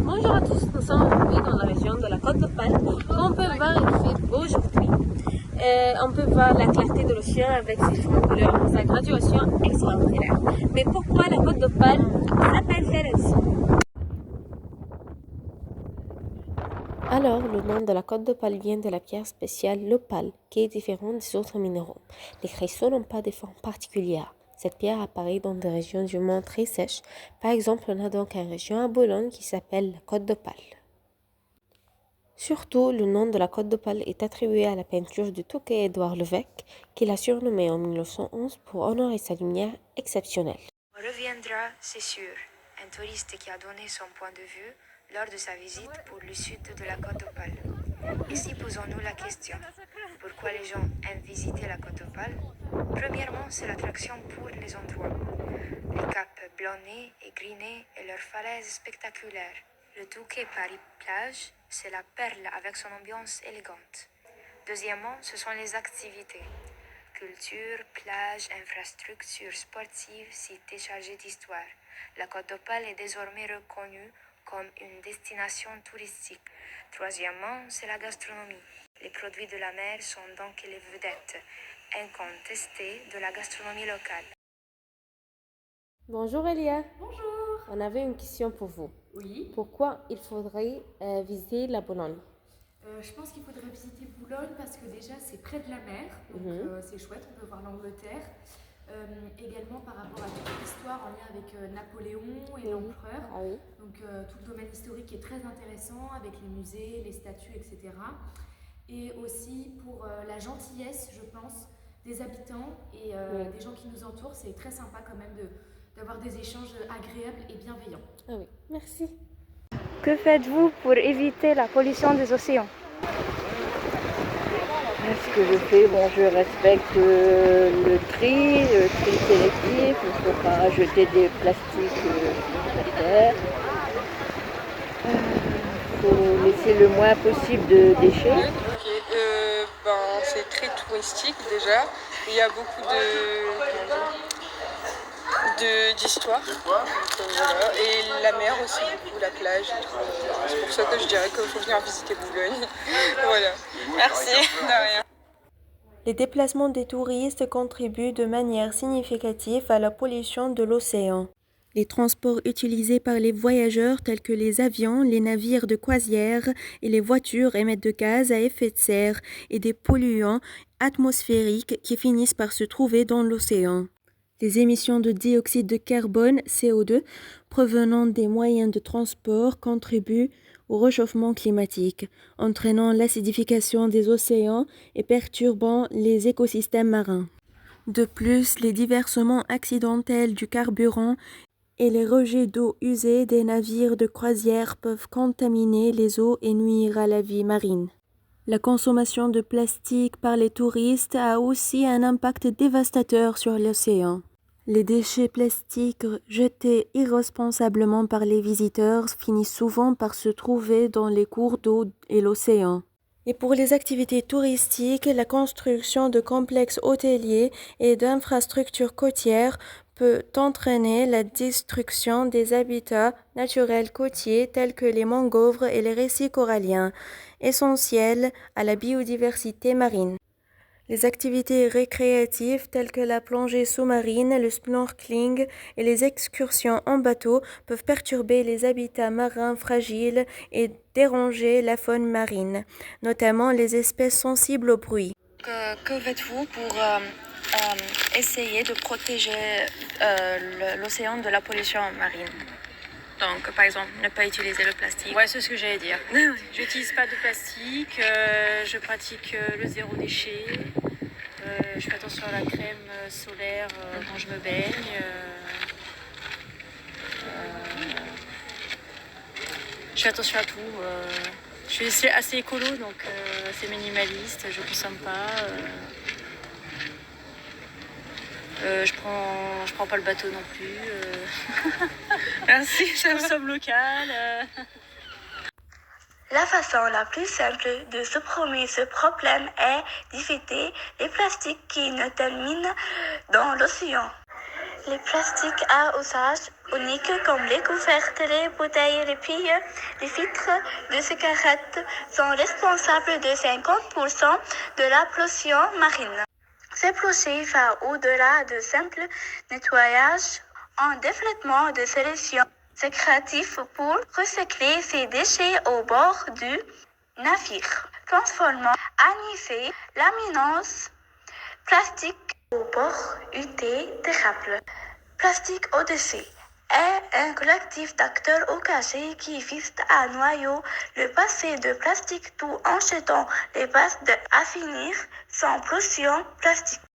Bonjour à tous, nous sommes aujourd'hui dans la région de la Côte d'Opale. Comme on peut voir, il fait beau aujourd'hui. On peut voir la clarté de l'océan avec ses différentes couleurs et sa graduation extraordinaire. Mais pourquoi la Côte d'Opale s'appelle-t-elle ainsi? Alors, le nom de la Côte d'Opale vient de la pierre spéciale l'opale, qui est différente des autres minéraux. Les cristaux n'ont pas de forme particulière. Cette pierre apparaît dans des régions du monde très sèches. Par exemple, on a donc une région à Bologne qui s'appelle la Côte d'Opale. Surtout, le nom de la Côte d'Opale est attribué à la peinture du Touquet-Édouard Levesque, qu'il a surnommé en 1911 pour honorer sa lumière exceptionnelle. On reviendra, c'est sûr, un touriste qui a donné son point de vue lors de sa visite pour le sud de la Côte d'Opale. Ici, posons-nous la question, pourquoi les gens aiment visiter la Côte d'Opale? Premièrement, c'est l'attraction pour les endroits. Les caps blancs et gris et leurs falaises spectaculaires. Le Touquet Paris-Plage, c'est la perle avec son ambiance élégante. Deuxièmement, ce sont les activités. Culture, plage, infrastructures sportives, cités chargées d'histoire. La Côte d'Opale est désormais reconnue comme une destination touristique. Troisièmement, c'est la gastronomie. Les produits de la mer sont donc les vedettes incontestées de la gastronomie locale. Bonjour Elia. Bonjour. On avait une question pour vous. Oui. Pourquoi il faudrait visiter la Bologne? Je pense qu'il faudrait visiter Boulogne parce que déjà c'est près de la mer, donc c'est chouette, on peut voir l'Angleterre. Également par rapport à toute l'histoire en lien avec Napoléon et l'empereur. Ah oui. Donc tout le domaine historique est très intéressant avec les musées, les statues, etc. Et aussi pour la gentillesse, je pense, des habitants et des gens qui nous entourent. C'est très sympa quand même d'avoir des échanges agréables et bienveillants. Ah oui, merci. Que faites-vous pour éviter la pollution des océans? Ce que je fais, je respecte le tri sélectif, il ne faut pas jeter des plastiques par terre. Il faut laisser le moins possible de déchets. C'est très touristique déjà. Il y a beaucoup d'histoire. Et la mer aussi, beaucoup, la plage. C'est pour ça que je dirais qu'il faut venir visiter Boulogne. Voilà. Merci. De rien. Les déplacements des touristes contribuent de manière significative à la pollution de l'océan. Les transports utilisés par les voyageurs tels que les avions, les navires de croisière et les voitures émettent de gaz à effet de serre et des polluants atmosphériques qui finissent par se trouver dans l'océan. Les émissions de dioxyde de carbone, CO2, provenant des moyens de transport contribuent au réchauffement climatique, entraînant l'acidification des océans et perturbant les écosystèmes marins. De plus, les déversements accidentels du carburant et les rejets d'eau usée des navires de croisière peuvent contaminer les eaux et nuire à la vie marine. La consommation de plastique par les touristes a aussi un impact dévastateur sur l'océan. Les déchets plastiques jetés irresponsablement par les visiteurs finissent souvent par se trouver dans les cours d'eau et l'océan. Et pour les activités touristiques, la construction de complexes hôteliers et d'infrastructures côtières peut entraîner la destruction des habitats naturels côtiers tels que les mangroves et les récifs coralliens, essentiels à la biodiversité marine. Les activités récréatives telles que la plongée sous-marine, le snorkeling et les excursions en bateau peuvent perturber les habitats marins fragiles et déranger la faune marine, notamment les espèces sensibles au bruit. Que faites-vous pour essayer de protéger l'océan de la pollution marine? Donc, par exemple, ne pas utiliser le plastique. Ouais, c'est ce que j'allais dire. J'utilise pas de plastique, je pratique le zéro déchet, je fais attention à la crème solaire quand je me baigne. Je fais attention à tout. Je suis assez écolo, donc assez minimaliste, je consomme pas. Je prends pas le bateau non plus. Merci, je consomme local. La façon la plus simple de supprimer ce problème est d'éviter les plastiques qui nous terminent dans l'océan. Les plastiques à usage unique comme les couvertes, les bouteilles, les pilles, les filtres de cigarettes sont responsables de 50% de la pollution marine. Ce projet va au-delà de simple nettoyage en développement de solutions créatives pour recycler ces déchets au bord du navire, transformant en effet l'aminance plastique au bord durable. Plastique Odyssée est un collectif d'acteurs engagés qui vise à noyer le passé de plastique tout en jetant les bases à finir sans pollution plastique.